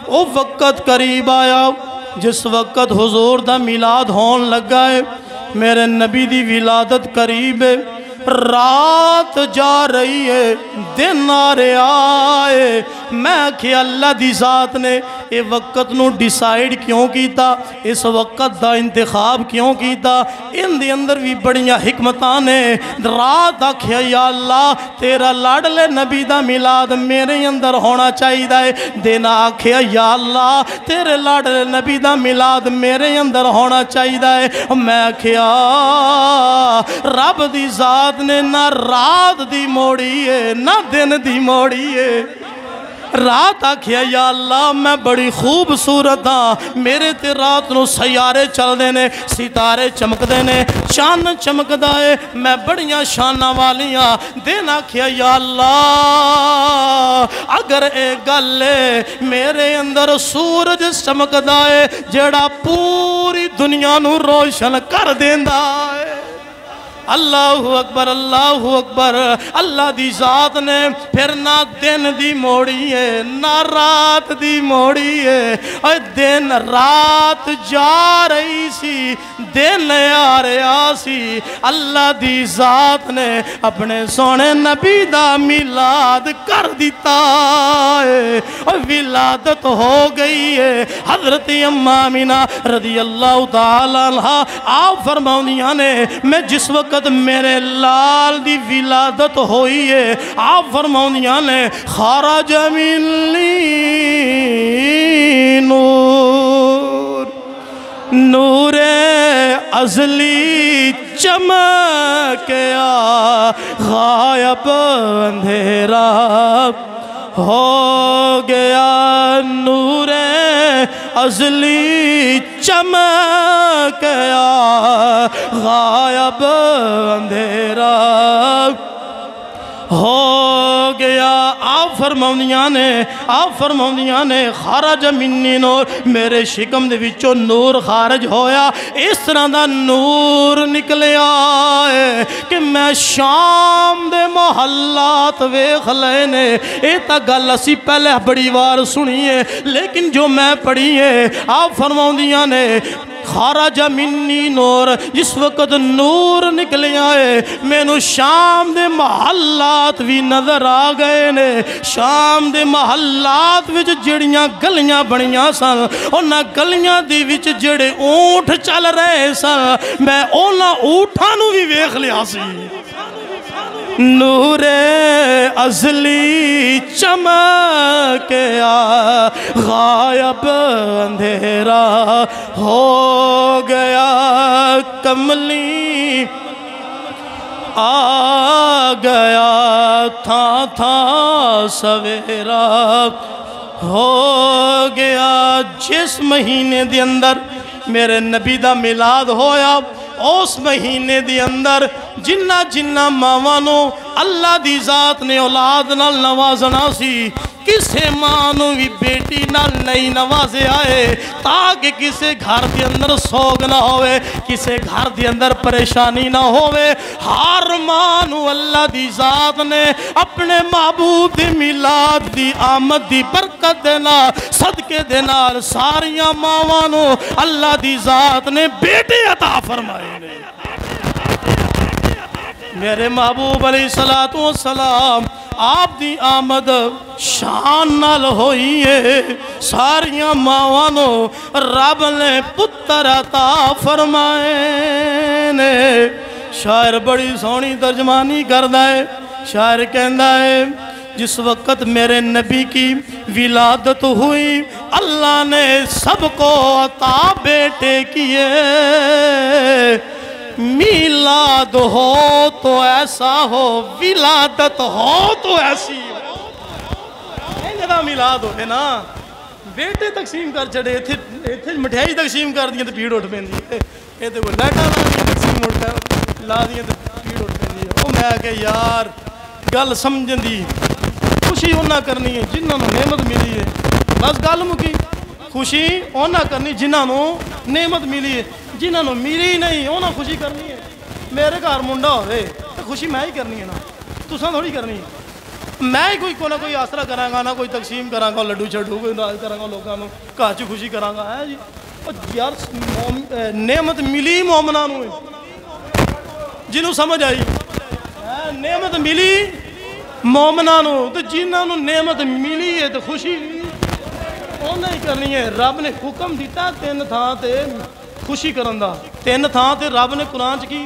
او وقت قریب آیا جس وقت حضور دا میلاد ہون لگا ہے میرے نبی دی ولادت قریب ہے رات جا رہی ہے دن آ رہا ہے میں کہ اللہ دی ذات نے یہ وقت نو ڈیسائیڈ کیوں کیتا اس وقت دا انتخاب کیوں کیتا ان دی اندر بھی بڑیاں حکمتان نے رات آکھیا یا اللہ تیرا لاڈلے نبی دا میلاد میرے اندر ہونا چاہیے دے دن آکھیا یا اللہ تیرے لاڈلے نبی دا میلاد میرے اندر ہونا چاہیے دے میں آکھیا رب دی ذات نے نہ رات دی موڑی ہے نہ دن دی موڑی ہے رات آکھیا یا اللہ میں بڑی خوبصورت ہاں میرے تے رات نو سیارے چل دینے ستارے چمک دینے چاند چمک دائے میں بڑیاں شانہ والیاں دن آکھیا یا اللہ اگر اے گلے میرے اندر سورج چمک دائے جڑا پوری دنیا نو روشن کر دیندہ ہے اللہ اکبر اللہ دی ذات نے پھر نہ دن دی موڑی ہے نہ رات دی موڑی ہے اور دن رات جا رہی سی دن آ رہا سی اللہ دی ذات نے اپنے سونے نبی دا میلاد کر دیتا ہے اور ولادت ہو گئی ہے حضرت اماں آمینہ رضی اللہ تعالیٰ عنہ آپ فرماؤنیاں نے میں جس وقت میرے لال دی ولادت ہوئی ہے آپ فرماؤنیاں نے خارج منی نور نور ازلی چمکیا غائب اندھیرا ہو گیا نور ازلی چمکیا غائب اندھیرا ہو گیا آپ فرماؤنیاں نے خارج منی نور میرے شکم دے وچوں نور خارج ہویا اس طرح دا نور نکلے آئے کہ میں شام دے محلات ویخ لینے اے تا گل اسی پہلے بڑی وار سنیے لیکن جو میں پڑھیے آپ فرماؤنیاں نے خارج منی نور جس وقت نور نکلے آئے میں نو شام دے محلات بھی نظر آ گئے نے شام دے محلات وچ جڑیاں گلیاں بڑیاں سن اونا گلیاں دی وچ جڑے اونٹ چل رہے سن میں اونا اونٹاں نو بھی ویکھ لیا سی نور ازلی چمکیا غائب اندھیرا ہو گیا کملی آ گیا تھا سویرا ہو گیا جس مہینے دے اندر میرے نبی دا میلاد ہویا اس مہینے دے اندر جنہ ماوانو اللہ دی ذات نے اولاد نال نوازنا سی کسے مانو بھی بیٹی نال نہیں نوازے آئے تاکہ کسے گھر دے اندر سوگ نہ ہوئے کسے گھر دے اندر پریشانی نہ ہوئے ہر مانو اللہ دی ذات نے اپنے محبوب دی میلاد دی آمد دی برکت دینا صدقے دینا ساریاں ماوانو اللہ دی ذات نے بیٹے عطا فرمائے نے میرے محبوب علیہ السلام آپ دی آمد شان نال ہوئی ہے ساریاں ماوانو رب نے پتر عطا فرمائے نے شاعر بڑی سونی ترجمانی کردہ ہے شاعر کہندہ ہے جس وقت میرے نبی کی ولادت ہوئی اللہ نے سب کو عطا بیٹے کیے میلاد ہو تو ایسا ہو ولادت ہو تو ایسی ہو میلاد ہوئے نا بیٹے تقسیم کر چڑے تھے مٹھائی تقسیم کر دیا تو پیڑ اٹھ پہن دی یہ تو کوئی لیٹا تقسیم لا دیا تو پیڑ اٹھ پہن دی وہ میں کہ یار گل سمجھن دی خوشی ہونا کرنی ہے جنہوں نے نعمت ملی ہے بس گل مکی خوشی ہونا کرنی جنہوں نے نعمت ملی ہے جنہوں نے ملی نہیں ہونا خوشی کرنی ہے میرے گھر منڈا ہوئے تو خوشی میں ہی کرنی ہے نا تساں تھوڑی کرنی ہے میں ہی کوئی آسرا کراں گا نہ کوئی تقسیم کراں گا لڈو چھڈو کوئی ناز کراں گا لوگوں کو گھر چ خوشی کراں گا ہے جی یار نعمت ملی مومناں نوں جنہوں سمجھ آئی نعمت ملی مومناں نوں تے جنہاں نوں نعمت ملی ہے تے خوشی انہاں ہی کرنی ہے رب نے حکم دیتا تین تھاں تے خوشی کرن دا تین تھاں تے رب نے قرآن چ کی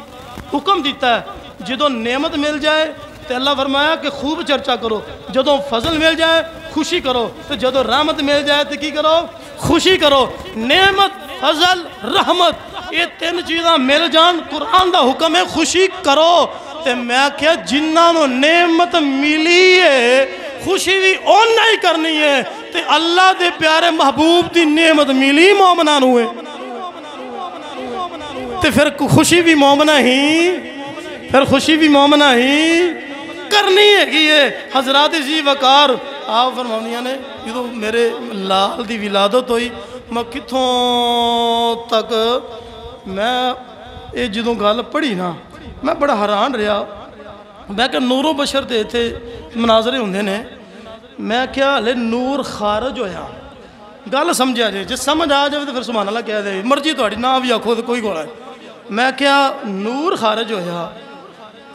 حکم دیتا ہے جدوں نعمت مل جائے تے اللہ فرمایا کہ خوب چرچا کرو جدوں فضل مل جائے خوشی کرو تے جدوں رحمت مل جائے تے کی کرو خوشی کرو نعمت فضل رحمت یہ تین چیزاں مل جان قرآن دا حکم ہے خوشی کرو تے میں کیا جنہاں نوں نعمت ملی ہے خوشی بھی اونہ ہی کرنی ہے تے اللہ دے پیارے محبوب دی نعمت ملی مومناں نوں ہے تے پھر خوشی بھی مومنہ ہی پھر خوشی بھی مومنہ ہی کرنی ہے کہ یہ حضرات جی وقار آپ فرماؤنیاں نے یہ تو میرے لال دی ولادت ہوئی میں کتھوں تک میں یہ جدوں گل پڑھی نا میں بڑا حیران رہا میں کہ نور و بشر دے تھے مناظرے ہوندے نے میں کیا لے نور خارج ہویا گل سمجھا جائے جس سمجھ آ جائے تو پھر سبحان اللہ کہہ دے مرضی تہاڈی نہ بھی آکھو تو کوئی گولا ہے میں کیا نور خارج ہویا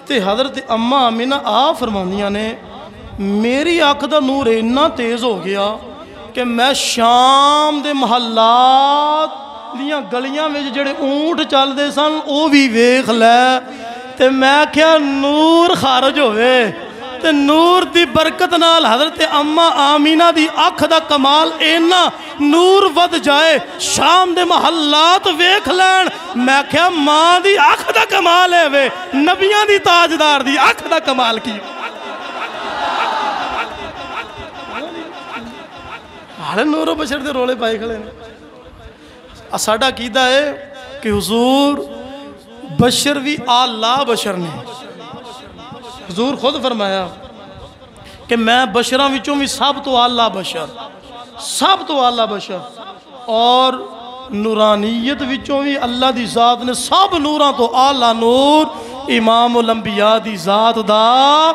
تے حضرت اماں آمینہ آپ فرماندیاں نے میری آنکھ دا نور اتنا تیز ہو گیا کہ میں شام دے محلات دیاں گلیاں میں جڑے اونٹ چل دے سن او بھی ویکھ لے تے میں کیا نور خارج ہوئے تے نور دی برکت نال حضرت اماں آمینہ دی آنکھ دا کمال اینا نور ود جائے شام دے محلات ویکھ لین میں کیا ماں دی آنکھ دا کمال ہے وے نبیاں دی تاجدار دی آنکھ دا کمال کی حالے نور و بشر دے رولے پائے کھڑے نے ساڈا عقیدہ ہے کہ حضور بشر بھی آلہ بشر نے حضور خود فرمایا کہ میں بشراں وچوں بھی سب تو آلہ بشر سب تو آلہ بشر اور نورانیت وچوں بھی اللہ دی ذات نے سب نوراں تو آلہ نور امام الانبیاء دی ذات دا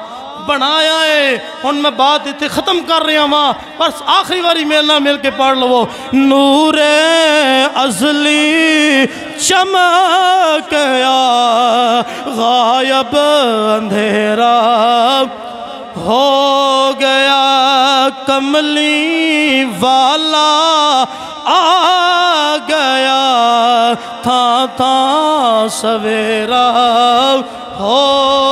بنایا ہے ان میں بات اتنے ختم کر رہے ہیں وہاں بس آخری باری ملنا مل کے پڑھ لو نور ازلی چمکیا غائب اندھیرا ہو گیا کملی والا آ گیا تھا سویرا ہو